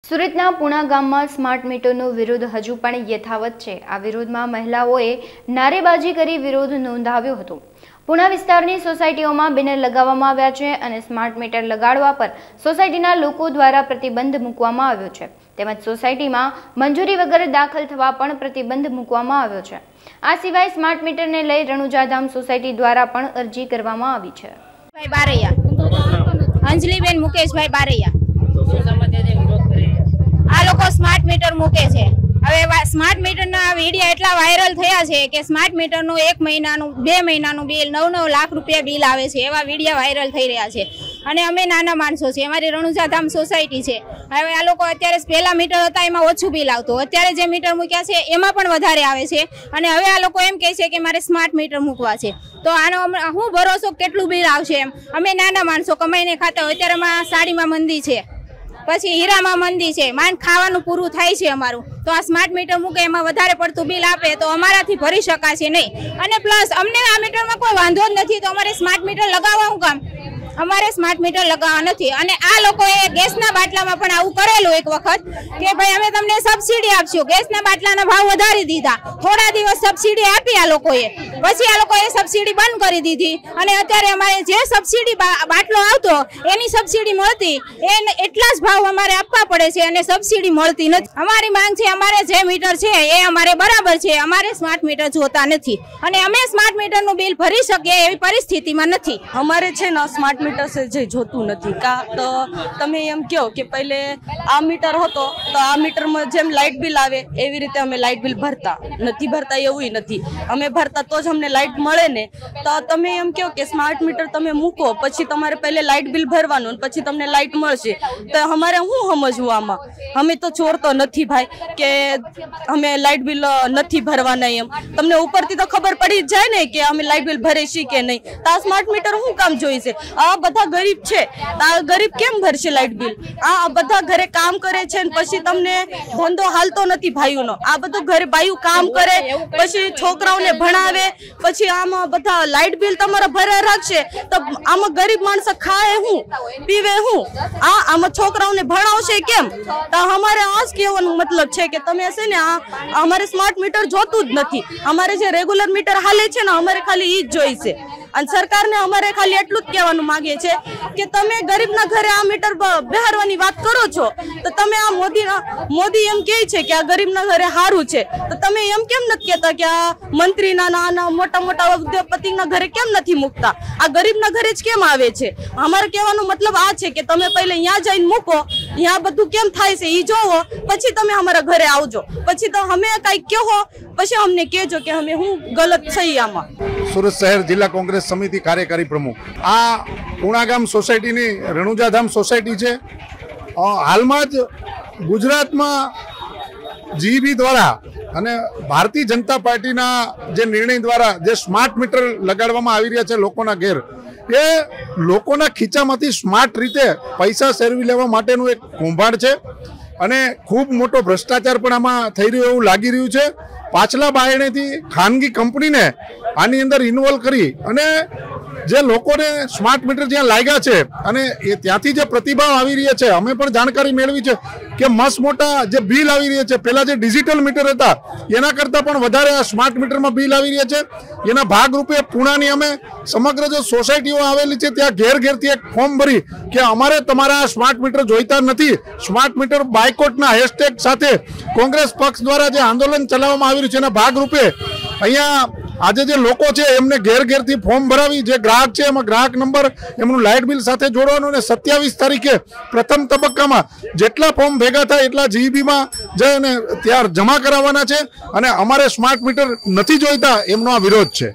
સુરતના પુણા ગામમાં સ્માર્ટ મીટરનો વિરોધ હજુ પણ યથાવત છે। આ વિરોધમાં મહિલાઓએ નારેબાજી કરી વિરોધ નોંધાવ્યો હતો। પુણા વિસ્તારની સોસાયટીઓમાં બેનર લગાવવામાં આવ્યા છે અને સ્માર્ટ મીટર લગાડવા પર સોસાયટીના લોકો દ્વારા પ્રતિબંધ મૂકવામાં આવ્યો છે। તેમજ સોસાયટીમાં મંજૂરી વગર દાખલ થવા પણ પ્રતિબંધ મૂકવામાં આવ્યો છે। આ સિવાય સ્માર્ટ મીટરને લઈ રણુજાધામ સોસાયટી દ્વારા પણ અરજી કરવામાં આવી છે। ભાઈ બારૈયા અંજલીબેન મુકેશભાઈ બારૈયા આ લોકો સ્માર્ટ મીટર મૂકે છે। હવે સ્માર્ટ મીટરના વિડીયો એટલા વાયરલ થયા છે કે સ્માર્ટ મીટરનું 1 મહિનાનું 2 મહિનાનું બિલ 9-9 લાખ રૂપિયા બિલ આવે છે। એવા વિડીયો વાયરલ થઈ રહ્યા છે અને અમે નાના માણસો છે, અમારી રણુજાધામ સોસાયટી છે। હવે આ લોકો અત્યારે પહેલા મીટર હતા એમાં ઓછું બિલ આવતું, અત્યારે જે મીટર મૂક્યા છે એમાં પણ વધારે આવે છે અને હવે આ લોકો એમ કહે છે કે મારે સ્માર્ટ મીટર મૂકવા છે। તો આનો હું ભરોસો કેટલું બિલ આવશે એમ। અમે નાના માણસો કમાઈને ખાતા હોય, અત્યારે સાડીમાં મંદી છે, પછી હીરામાં મંદી છે, માંડ ખાવાનું પૂરું થાય છે અમારું। તો આ સ્માર્ટ મીટર મૂકે એમાં વધારે પડતું બિલ આપે તો અમારાથી ભરી શકાશે નહીં। અને પ્લસ અમને આ મીટરમાં કોઈ વાંધો જ નથી, તો અમારે સ્માર્ટ મીટર લગાવવા શું કામ? અમારે સ્માર્ટ મીટર લગાવવા નથી। અને આ લોકોએ ગેસના બાટલામાં પણ આવું કરેલું એક વખત કે ભાઈ અમે તમને સબસિડી આપશું, ગેસના બાટલાના ભાવ વધારી દીધા, થોડા દિવસ સબસિડી આપી આ લોકોએ, પછી આ લોકોએ સબસિડી બંધ કરી દીધી અને અત્યારે અમારે જે સબસિડી બાટલો આવતો એની સબસિડી મળતી એટલા જ ભાવ અમારે આપવા પડે છે અને સબસિડી મળતી નથી। અમારી માંગ છે અમારે જે મીટર છે એ અમારે બરાબર છે, અમારે સ્માર્ટ મીટર જોતા નથી અને અમે સ્માર્ટ મીટરનું બિલ ભરી શકીએ એવી પરિસ્થિતિમાં નથી। અમારે છે ને સ્માર્ટ મીટર છે જે જોતું નથી કા તો તમે એમ કહો કે પહેલે આ મીટર હતો તો આ મીટરમાં જેમ લાઇટ બિલ આવે એવી રીતે અમે લાઇટ બિલ ભરતા એવું નથી। અમે ભરતા તો જ અમને લાઇટ મળે ને। તો તમે એમ કહો કે સ્માર્ટ મીટર તમે મૂકો પછી તમારે પહેલે લાઇટ બિલ ભરવાનું પછી તમને લાઇટ મળશે, તો અમારે શું સમજવું આમાં? અમે તો ચોર તો નથી ભાઈ કે અમે લાઇટ બિલ નથી ભરવાના એમ। તમને ઉપરથી તો ખબર પડી જ જાય ને કે અમે લાઇટ બિલ ભરે છીએ કે નહીં, તો આ સ્માર્ટ મીટર શું કામ જોઈશે? આ બધા ગરીબ છે, આ ગરીબ કેમ ભરશે લાઇટ બિલ? આ બધા ઘરે કામ કરે છે ને પછી તમને ધંધો હાલતો નથી ભાઈઓનો, આ બધું ઘરે બાઈઓ કામ કરે પછી છોકરાઓને ભણાવે, પછી આમાં બધા લાઇટ બિલ તમારા ભરે રાખશે તો આમાં ગરીબ માણસ ખાય શું, પીવે શું? આમાં છોકરાઓને ભણાવશે કેમ? તો અમારે આ જ કહેવાનો મતલબ છે કે તમે છે ને અમારે સ્માર્ટ મીટર જોતું જ નથી। અમારે જે રેગ્યુલર મીટર હાલે છે ને અમારે ખાલી ઈ જ જોઈશે અને સરકારને અમારે ખાલી એટલું જ કહેવાનું માંગે છે કે તમે ગરીબના ઘરે આ મીટર બેહારવાની વાત કરો છો તો તમે આ મોદી એમ કહે છે કે આ ગરીબના ઘરે સારું છે, તો તમે એમ કેમ નથી કહેતા કે આ મંત્રીના નાના મોટા મોટા ઉદ્યોગપતિના ઘરે કેમ નથી મૂકતા? આ ગરીબના ઘરે જ કેમ આવે છે? અમારે કહેવાનો મતલબ આ છે કે તમે પહેલે અહીંયા જઈને મૂકો, અહીંયા બધું કેમ થાય છે એ જોવો, પછી તમે અમારા ઘરે આવજો, પછી તો અમે કાંઈ કહો પછી અમને કહેજો કે અમે શું ગલત થઈ આમાં। સુરત શહેર જિલ્લા કોંગ્રેસ સમિતિ કાર્યકારી પ્રમુખ। આ પુણાગામ સોસાયટીની રણુજાધામ સોસાયટી છે। હાલમાં જ ગુજરાતમાં જીબી દ્વારા અને ભારતીય જનતા પાર્ટીના જે નિર્ણય દ્વારા જે સ્માર્ટ મીટર લગાડવામાં આવી રહ્યા છે લોકોના ઘેર, એ લોકોના ખીચામાંથી સ્માર્ટ રીતે પૈસા સેરવી લેવા માટેનું એક કૌભાંડ છે અને ખૂબ મોટો ભ્રષ્ટાચાર પણ આમાં થઈ રહ્યો એવું લાગી રહ્યું છે। પાછલા બાયણેથી ખાનગી કંપનીને આની અંદર ઇન્વોલ્વ કરી અને જે લોકોને સ્માર્ટ મીટર જ્યાં લાગ્યા છે અને એ ત્યાંથી જે પ્રતિભાવ આવી રહ્યા છે, અમે પણ જાણકારી મેળવી છે કે મસ્ત મોટા જે બિલ આવી રહ્યા છે, પહેલા જે ડિજિટલ મીટર હતા એના કરતાં પણ વધારે આ સ્માર્ટ મીટરમાં બિલ આવી રહ્યા છે। એના ભાગરૂપે પુણાની અમે સમગ્ર જે સોસાયટીઓ આવેલી છે ત્યાં ઘેર ઘેરથી એક ફોર્મ ભરી કે અમારે તમારા સ્માર્ટ મીટર જોઈતા નથી, સ્માર્ટ મીટર બાયકોટના હેશટેગ સાથે કોંગ્રેસ પક્ષ દ્વારા જે આંદોલન ચલાવવામાં આવી રહ્યું છે એના ભાગરૂપે અહીંયા આજે જે લોકો છે એમને ઘેર ઘેરથી ફોર્મ ભરાવી, જે ગ્રાહક છે એમાં ગ્રાહક નંબર એમનું લાઇટ બિલ સાથે જોડવાનું અને 27 તારીખે પ્રથમ તબક્કામાં જેટલા ફોર્મ ભેગા થાય એટલા જીબીમાં જઈને ત્યાં જમા કરાવવાના છે અને અમારે સ્માર્ટ મીટર નથી જોઈતા એમનો આ વિરોધ છે।